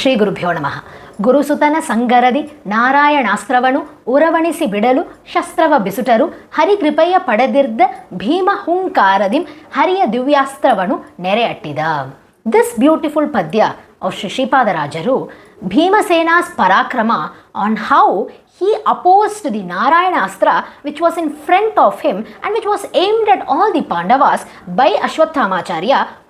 ಶ್ರೀ ಗುರುಭ್ಯೋ ನಮಃ. ಗುರುಸುತನ ಸಂಗರದಿ ನಾರಾಯಣಾಸ್ತ್ರವನು ಉರವಣಿಸಿ ಬಿಡಲು ಶಸ್ತ್ರವ ಬಿಸುಟರು ಹರಿಕೃಪೆಯ ಪಡೆದಿರ್ದ ಭೀಮ ಹುಂಕಾರದಿಂ ಹರಿಯ ದಿವ್ಯಾಸ್ತ್ರವನು ನೆರೆಯಟ್ಟಿದ. This beautiful padya of Sripadarajaru, Bhimasena's parakrama on how he opposed the Narayanastra which was in front of him and which was aimed at all the Pandavas by Ashwatthama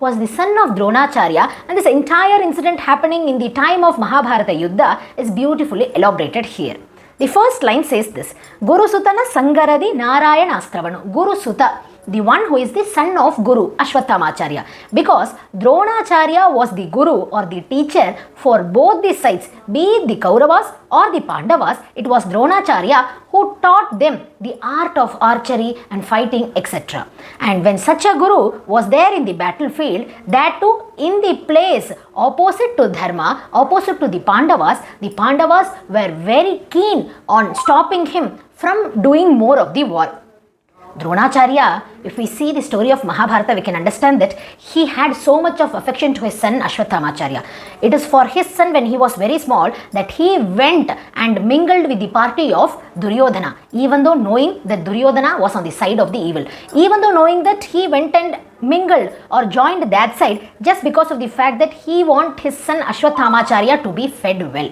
was the son of Dronacharya, and this entire incident happening in the time of Mahabharata Yuddha is beautifully elaborated here. The first line says this: Guru Sutana Sangaradi Narayanastravanu. Guru Suta, the one who is the son of Guru Ashwatthama, because Dronacharya was the Guru or the teacher for both the sides, be it the Kauravas or the Pandavas. It was Dronacharya who taught them the art of archery and fighting, etc. And when such a Guru was there in the battlefield, that too in the place opposite to Dharma, opposite to the Pandavas were very keen on stopping him from doing more of the war. Dronacharya, if we see the story of Mahabharata, we can understand that he had so much of affection to his son Ashwatthama. It is for his son when he was very small that he went and mingled with the party of Duryodhana, even though knowing that Duryodhana was on the side of the evil. Even though knowing that he went and mingled or joined that side just because of the fact that he wanted his son Ashwatthama to be fed well.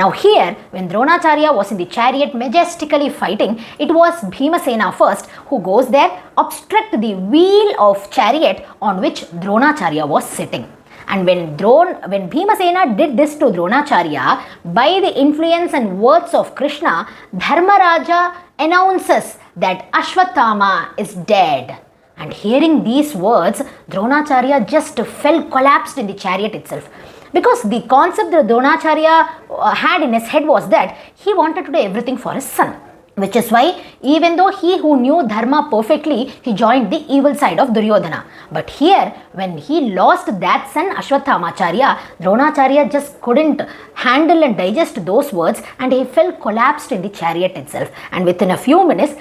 Now here, when Dronacharya was in the chariot majestically fighting, it was Bhimasena first who goes there, obstruct the wheel of chariot on which Dronacharya was sitting. And when Bhimasena did this to Dronacharya, by the influence and words of Krishna, Dharmaraja announces that Ashwatthama is dead. And hearing these words, Dronacharya just collapsed in the chariot itself. Because the concept that Dronacharya had in his head was that he wanted to do everything for his son. Which is why, even though he who knew Dharma perfectly, he joined the evil side of Duryodhana. But here, when he lost that son Ashwatthama, Dronacharya just couldn't handle and digest those words, and he collapsed in the chariot itself. And within a few minutes,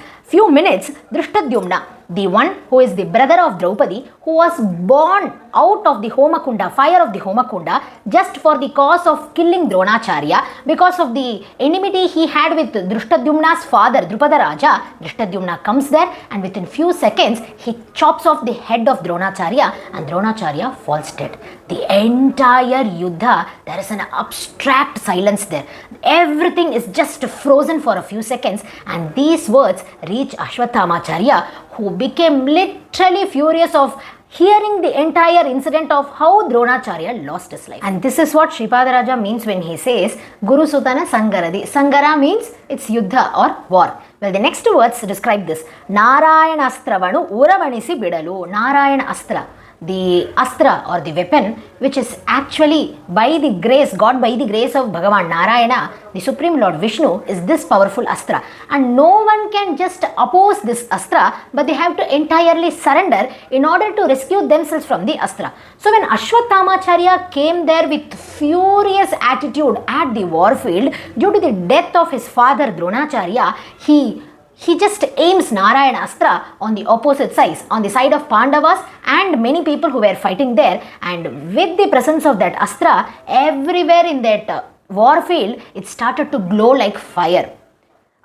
Drishtadyumna, the one who is the brother of Draupadi, who was born out of the Homakunda, fire of the Homakunda, just for the cause of killing Dronacharya, because of the enmity he had with Drishtadyumna's father, Sripadarajaru. Drishtadyumna comes there, and within few seconds, he chops off the head of Dronacharya, and Dronacharya falls dead. The entire Yuddha, there is an abstract silence there. Everything is just frozen for a few seconds, and these words reach Ashwatthama, who became literally furious of hearing the entire incident of how Dronacharya lost his life. And this is what Sripadaraja means when he says Guru Sutana Sangaradi. Sangara means it's Yuddha or war. Well, the next words describe this. Narayanastravanu uravanisi bidalu. Narayanastra, the astra or the weapon, which is actually by the grace, God by the grace of Bhagavan Narayana, the Supreme Lord Vishnu, is this powerful astra. And no one can just oppose this astra, but they have to entirely surrender in order to rescue themselves from the astra. So when Ashwatthama came there with furious attitude at the war field due to the death of his father Dronacharya, he just aims Narayanastra on the opposite sides, on the side of Pandavas and many people who were fighting there. And with the presence of that astra, everywhere in that war field, it started to glow like fire.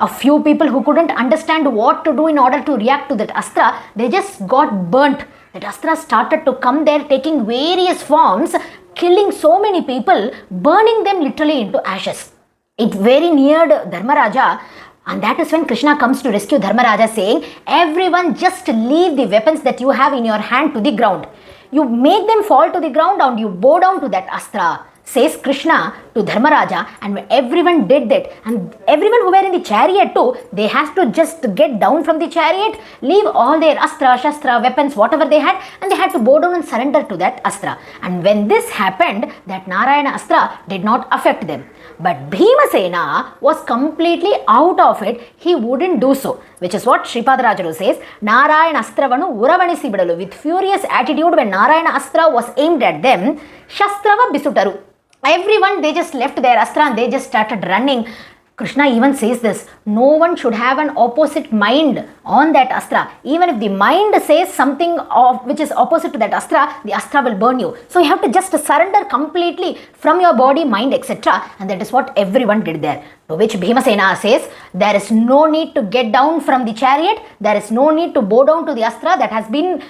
A few people who couldn't understand what to do in order to react to that astra, they just got burnt. That astra started to come there taking various forms, killing so many people, burning them literally into ashes. It very neared Dharmaraja. And that is when Krishna comes to rescue Dharmaraja, saying, everyone just leave the weapons that you have in your hand to the ground. You make them fall to the ground and you bow down to that astra, says Krishna to Dharmaraja. And when everyone did that, and everyone who were in the chariot too, they have to just get down from the chariot, leave all their astra, shastra, weapons, whatever they had, and they had to bow down and surrender to that astra. And when this happened, that Narayana astra did not affect them. But Bhimasena was completely out of it. He wouldn't do so, which is what Sripadarajaru says, Narayanastravanu uravanisi bidalu. With furious attitude, when Narayana astra was aimed at them, shastrava bisutaru. Everyone, they just left their astra and they just started running. Krishna even says this, no one should have an opposite mind on that astra. Even if the mind says something which is opposite to that astra, the astra will burn you. So you have to just surrender completely from your body, mind, etc. And that is what everyone did there. To which Bhimasena says, there is no need to get down from the chariot, there is no need to bow down to the astra that has been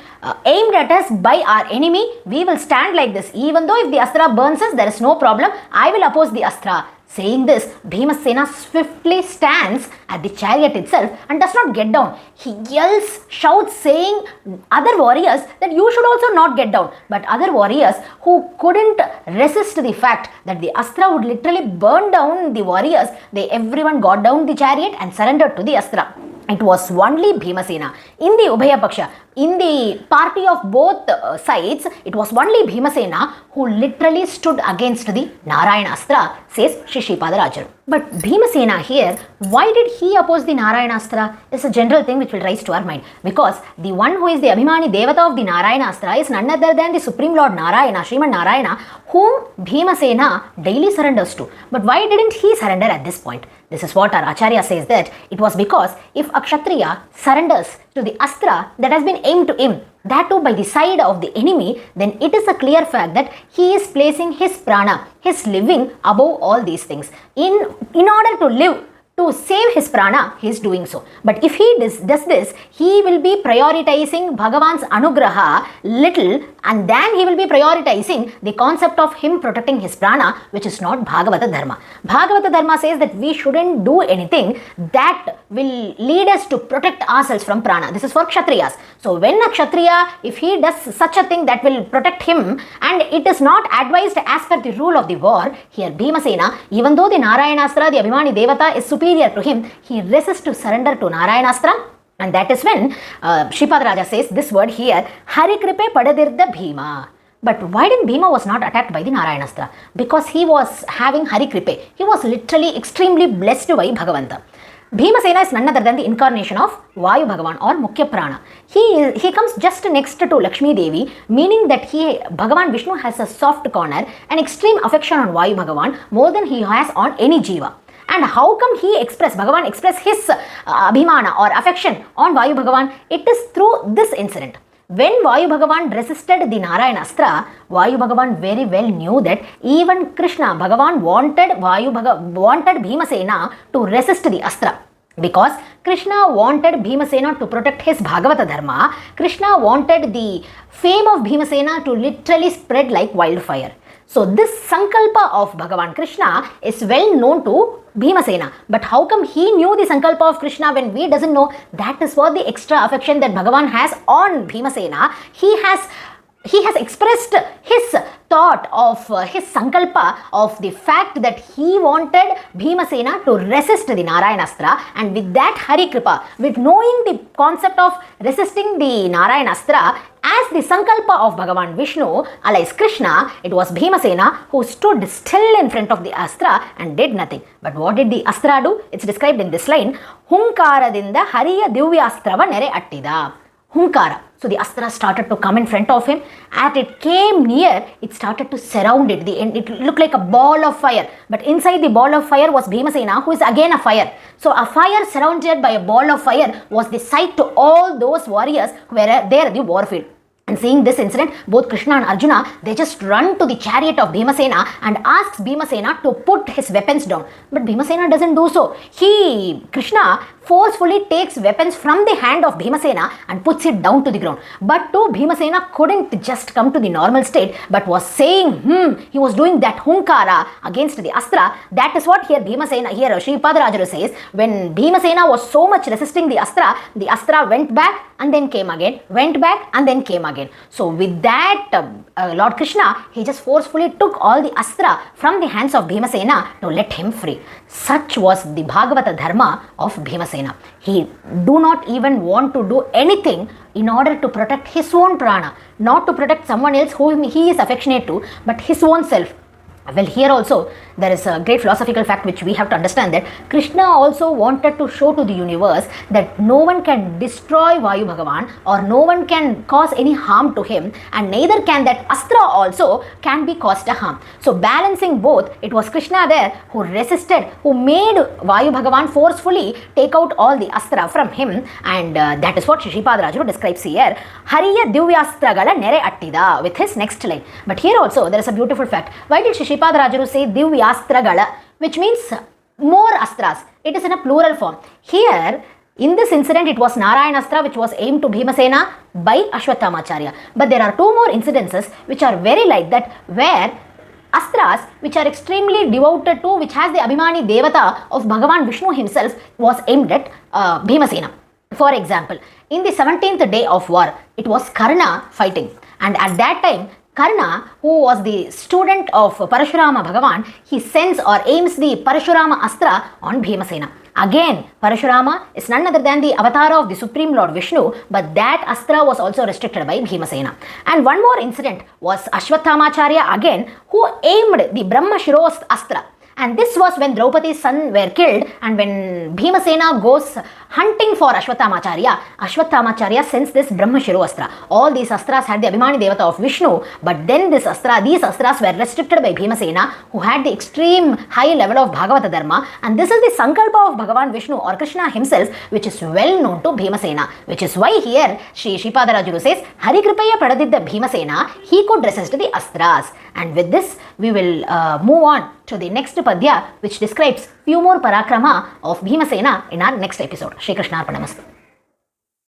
aimed at us by our enemy. We will stand like this. Even though if the astra burns us, there is no problem. I will oppose the astra. Saying this, Bhimasena swiftly stands at the chariot itself and does not get down. He yells, shouts, saying other warriors that you should also not get down. But other warriors who couldn't resist the fact that the astra would literally burn down the warriors, everyone got down the chariot and surrendered to the astra. It was only Bhimasena. In the Ubhaya Paksha, in the party of both sides, it was only Bhimasena who literally stood against the Narayanastra, says Sripadarajaru. But Bhimasena here, why did he oppose the Narayanastra? It's a general thing which will rise to our mind. Because the one who is the Abhimani Devata of the Narayanastra is none other than the Supreme Lord Narayana, Srimad Narayana, whom Bhimasena daily surrenders to. But why didn't he surrender at this point? This is what our Acharya says, that it was because if a Kshatriya surrenders to the astra that has been aimed to him, that too by the side of the enemy, then it is a clear fact that he is placing his prana, his living above all these things. In order to live, to save his prana, he is doing so. But if he does this, he will be prioritizing Bhagavan's anugraha little, and then he will be prioritizing the concept of him protecting his prana, which is not Bhagavata Dharma. Bhagavata Dharma says that we shouldn't do anything that will lead us to protect ourselves from prana. This is for Kshatriyas. So when a Kshatriya, if he does such a thing that will protect him, and it is not advised as per the rule of the war, here Bhimasena, even though the Narayanastra, the Abhimani Devata, is superior to him, he resists to surrender to Narayanastra. And that is when Sripadaraja says this word here, Hari Kripe Padadirda Bhima. But why didn't Bhima was not attacked by the Narayanastra? Because he was having Hari Kripe. He was literally extremely blessed by Bhagavanta. Bhimasena is none other than the incarnation of Vayu Bhagavan or Mukhya Prana. He comes just next to Lakshmi Devi, meaning that Bhagavan Vishnu has a soft corner, an extreme affection on Vayu Bhagavan more than he has on any Jiva. And how come Bhagavan express his abhimana or affection on Vayu Bhagavan? It is through this incident. When Vayu Bhagavan resisted the Narayanastra, Vayu Bhagavan very well knew that even Krishna, Bhagavan wanted Bhimasena to resist the astra. Because Krishna wanted Bhimasena to protect his Bhagavata Dharma, Krishna wanted the fame of Bhimasena to literally spread like wildfire. So this Sankalpa of Bhagavan Krishna is well known to Bhimasena. But how come he knew the Sankalpa of Krishna when we doesn't know? That is what the extra affection that Bhagavan has on Bhimasena. He has expressed his thought of his Sankalpa of the fact that he wanted Bhimasena to resist the Narayanastra, and with that Hari Kripa, with knowing the concept of resisting the Narayanastra as the Sankalpa of Bhagavan Vishnu, alias Krishna, it was Bhimasena who stood still in front of the Astra and did nothing. But what did the Astra do? It's described in this line, Hunkaradinda Hariya Divyastrava Nere Attida. Hunkara. So the astra started to come in front of him. As it came near, it started to surround it. It looked like a ball of fire. But inside the ball of fire was Bhimasena, who is again a fire. So a fire surrounded by a ball of fire was the sight to all those warriors who were there at the warfield. And seeing this incident, both Krishna and Arjuna, they just run to the chariot of Bhimasena and asks Bhimasena to put his weapons down. But Bhimasena doesn't do so. Krishna forcefully takes weapons from the hand of Bhimasena and puts it down to the ground. But too, Bhimasena couldn't just come to the normal state, but was saying, he was doing that hunkara against the astra. That is what here Sripadarajaru says, when Bhimasena was so much resisting the astra went back and then came again, went back and then came again. So with that, Lord Krishna, he just forcefully took all the astra from the hands of Bhimasena to let him free. Such was the Bhagavata Dharma of Bhimasena. He do not even want to do anything in order to protect his own prana, not to protect someone else whom he is affectionate to, but his own self. Well, here also there is a great philosophical fact which we have to understand, that Krishna also wanted to show to the universe that no one can destroy Vayu Bhagavan, or no one can cause any harm to him, and neither can that Astra also can be caused a harm. So balancing both, it was Krishna there who resisted, who made Vayu Bhagavan forcefully take out all the Astra from him, and that is what Sripadarajaru describes here. Hariya Divyastragala Nere Attida with his next line. But here also there is a beautiful fact. Why did Sripadarajaru say Divyastragala, which means more astras? It is in a plural form. Here, in this incident, it was Narayanastra which was aimed to Bhimasena by Ashwatthama. But there are two more incidences which are very like that, where astras which are extremely devoted to, which has the Abhimani Devata of Bhagavan Vishnu himself, was aimed at Bhimasena. For example, in the 17th day of war, it was Karna fighting, and at that time Karna, who was the student of Parashurama Bhagavan, he sends or aims the Parashurama Astra on Bhimasena. Again, Parashurama is none other than the avatar of the Supreme Lord Vishnu, but that Astra was also restricted by Bhimasena. And one more incident was Ashwatthama again, who aimed the Brahma Shiros Astra. And this was when Draupadi's son were killed, and when Bhimasena goes hunting for Ashwatthama sends this Brahma Shiro Astra. All these astras had the Abhimani Devata of Vishnu, but then these astras were restricted by Bhimasena, who had the extreme high level of Bhagavata Dharma, and this is the Sankalpa of Bhagavan Vishnu or Krishna himself, which is well known to Bhimasena, which is why here Sripadarajaru says, Hari Kripaya Padadidda Bhimasena, he could resist the astras. And with this, we will move on to the next Padya, which describes few more Parakrama of Bhimasena in our next episode. Shri Krishna Arpanamastu.